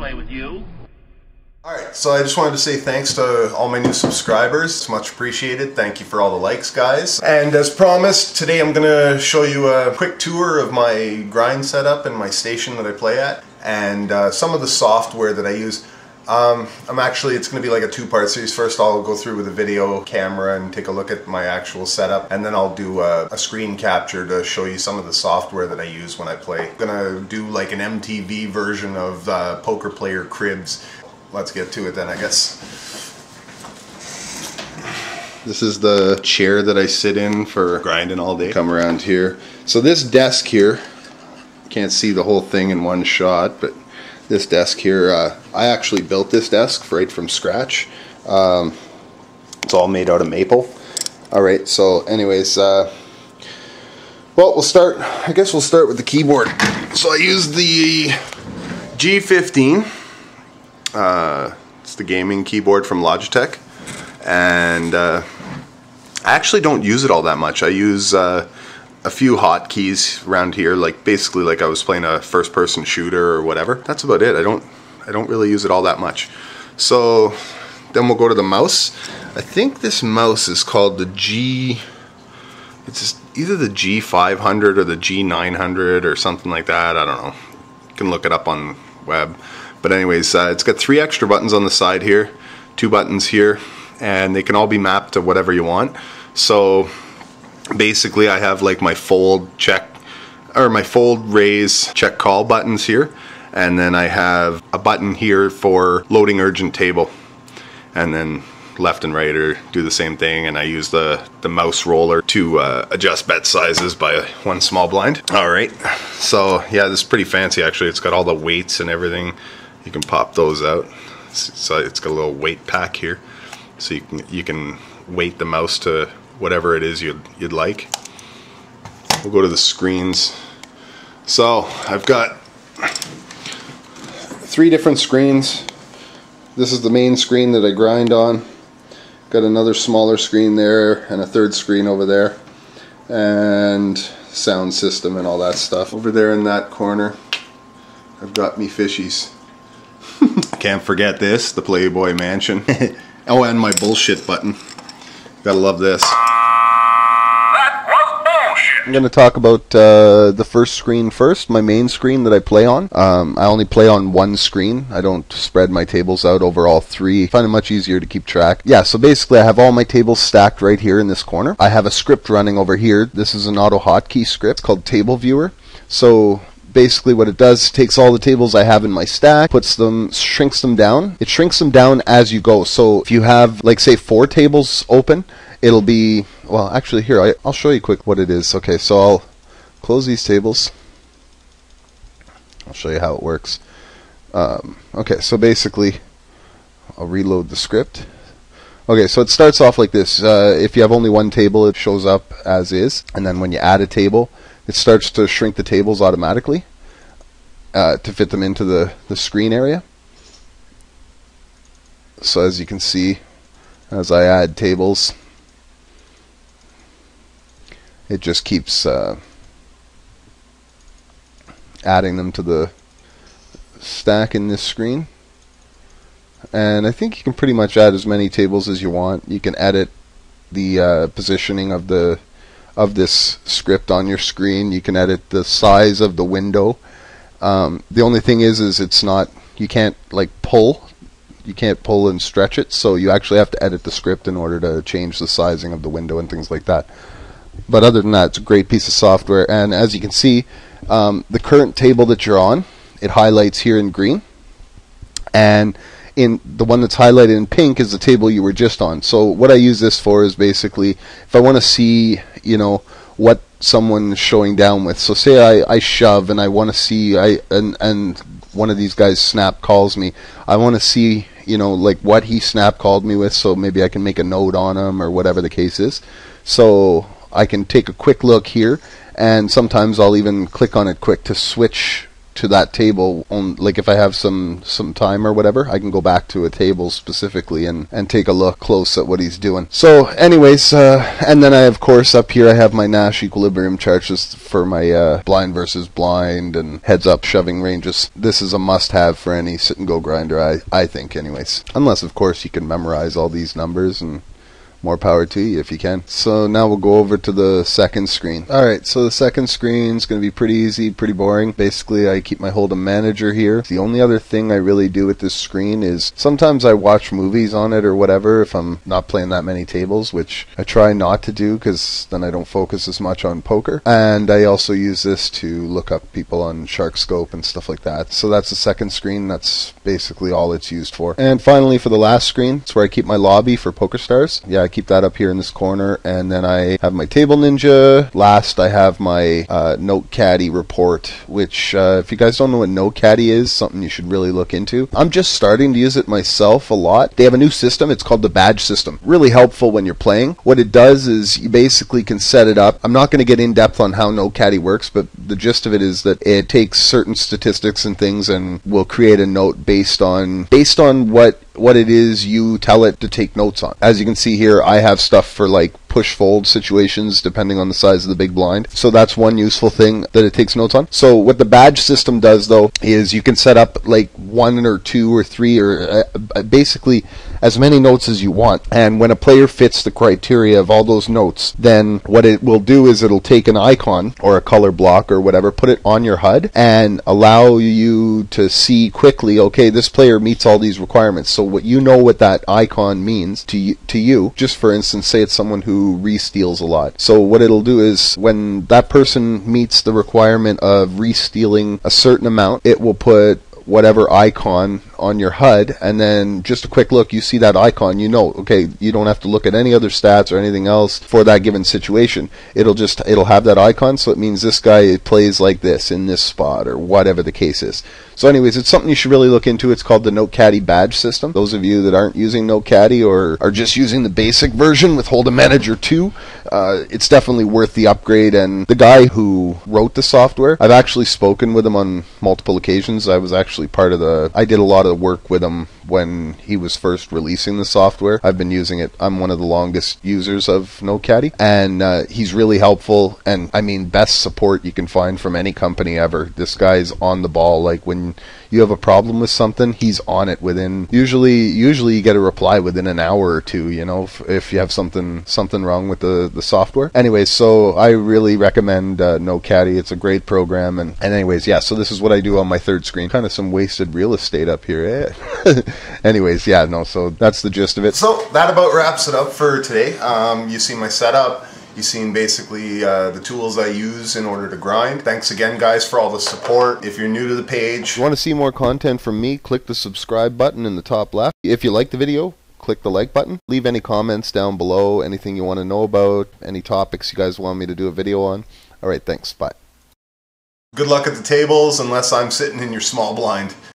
play with you. Alright, so I just wanted to say thanks to all my new subscribers. It's much appreciated. Thank you for all the likes, guys. And as promised, today I'm going to show you a quick tour of my grind setup and my station that I play at, and some of the software that I use. It's going to be like a two-part series. First I'll go through with a video camera and take a look at my actual setup, and then I'll do a screen capture to show you some of the software that I use when I play. I'm going to do like an MTV version of Poker Player Cribs. Let's get to it then, I guess. This is the chair that I sit in for grinding all day. Come around here. So this desk here, can't see the whole thing in one shot, but this desk here, I actually built this desk right from scratch. It's all made out of maple. Alright, so anyways, well, we'll start with the keyboard. So I use the G15. It's the gaming keyboard from Logitech, and I actually don't use it all that much. I use a few hotkeys around here, like basically like I was playing a first-person shooter or whatever. That's about it. I don't really use it all that much. So then we'll go to the mouse. I think this mouse is called the it's either the G500 or the G900 or something like that. I don't know. You can look it up on web. But anyways, it's got 3 extra buttons on the side here, 2 buttons here, and they can all be mapped to whatever you want. So basically I have like my fold, raise, check, call buttons here, and then I have a button here for loading urgent table, and then left and right do the same thing, and I use the mouse roller to adjust bet sizes by 1 small blind. Alright, so yeah, this is pretty fancy actually. It's got all the weights and everything. You can pop those out. So it's got a little weight pack here, so you can weight the mouse to whatever it is you'd like. We'll go to the screens. So I've got 3 different screens. This is the main screen that I grind on. Got another smaller screen there and a 3rd screen over there, and sound system and all that stuff. Over there in that corner I've got me fishies. Can't forget this, the Playboy Mansion. Oh, and my bullshit button. Gotta love this. That was bullshit. I'm going to talk about the first screen first, my main screen that I play on. I only play on 1 screen. I don't spread my tables out over all 3. I find it much easier to keep track. Yeah, so basically I have all my tables stacked right here in this corner. I have a script running over here. This is an auto hotkey script called Table Viewer. So basically what it does, takes all the tables I have in my stack, shrinks them down. It shrinks them down as you go. So if you have, like, say 4 tables open, it'll be, well, actually here, I'll show you quick what it is. Okay, so I'll close these tables. I'll show you how it works. Okay, so basically I'll reload the script. Okay, so it starts off like this. If you have only 1 table, it shows up as is, and then when you add a table, it starts to shrink the tables automatically to fit them into the screen area. So as you can see, as I add tables, it just keeps adding them to the stack in this screen. And I think you can pretty much add as many tables as you want. You can edit the positioning of this script on your screen. You can edit the size of the window. The only thing is it's not, you can't like pull. You can't pull and stretch it, so you actually have to edit the script in order to change the sizing of the window and things like that. But other than that, it's a great piece of software. And as you can see, the current table that you're on, it highlights here in green, and in the one that's highlighted in pink is the table you were just on. So what I use this for is basically if I want to see, you know, what someone's showing down with. So say I shove and I want to see, and one of these guys snap calls me. I want to see, you know, like what he snap called me with, so maybe I can make a note on him or whatever the case is. So I can take a quick look here, and sometimes I'll even click on it quick to switch to that table on, like if I have some time or whatever, I can go back to a table specifically and take a look close at what he's doing. So anyways, and then I of course up here I have my Nash equilibrium chart just for my blind versus blind and heads up shoving ranges. This is a must have for any sit and go grinder, I think anyways, unless of course you can memorize all these numbers, and more power to you if you can. So now we'll go over to the second screen. Alright, so the second screen is going to be pretty easy, pretty boring. Basically, I keep my Hold'em Manager here. The only other thing I really do with this screen is sometimes I watch movies on it or whatever if I'm not playing that many tables, which I try not to do because then I don't focus as much on poker. And I also use this to look up people on SharkScope and stuff like that. So that's the second screen. That's basically all it's used for. And finally, for the last screen, it's where I keep my lobby for PokerStars. Yeah, I keep that up here in this corner, and then I have my Table Ninja. Last, I have my NoteCaddy report, which if you guys don't know what NoteCaddy is, something you should really look into. I'm just starting to use it myself a lot. They have a new system. It's called the badge system. Really helpful when you're playing. What it does is you basically can set it up. I'm not going to get in depth on how NoteCaddy works, but the gist of it is that it takes certain statistics and things and will create a note based on what it is you tell it to take notes on. As you can see here, I have stuff for like push fold situations depending on the size of the big blind. So that's one useful thing that it takes notes on. So what the badge system does though is you can set up like 1 or 2 or 3 or basically as many notes as you want. And when a player fits the criteria of all those notes, then what it will do is it'll take an icon or a color block or whatever, put it on your HUD and allow you to see quickly, okay, this player meets all these requirements. So what you know what that icon means to you, just for instance, say it's someone who re-steals a lot. So what it'll do is when that person meets the requirement of re-stealing a certain amount, it will put whatever icon on your HUD, and then just a quick look, you see that icon, you know, okay, you don't have to look at any other stats or anything else for that given situation. It'll have that icon, so it means this guy plays like this in this spot or whatever the case is. So anyways, it's something you should really look into. It's called the NoteCaddy badge system. Those of you that aren't using NoteCaddy or are just using the basic version with Hold'em Manager 2, it's definitely worth the upgrade. And the guy who wrote the software, I've actually spoken with him on multiple occasions. I was actually I did a lot of work with him when he was first releasing the software. I've been using it. I'm one of the longest users of NoteCaddy, and he's really helpful, and I mean best support you can find from any company ever. This guy's on the ball. Like when you have a problem with something, he's on it within, usually you get a reply within an hour or two, you know, if you have something wrong with the software. Anyways, so I really recommend NoteCaddy. It's a great program, and anyways, yeah, so this is what I do on my third screen. Kind of some wasted real estate up here, eh? Anyways, yeah, no, so that's the gist of it. So that about wraps it up for today. You see my setup. You've seen basically the tools I use in order to grind. Thanks again, guys, for all the support. If you're new to the page, if you want to see more content from me, click the subscribe button in the top left. If you like the video, click the like button. Leave any comments down below, anything you want to know about, any topics you guys want me to do a video on. Alright, thanks, bye. Good luck at the tables, unless I'm sitting in your small blind.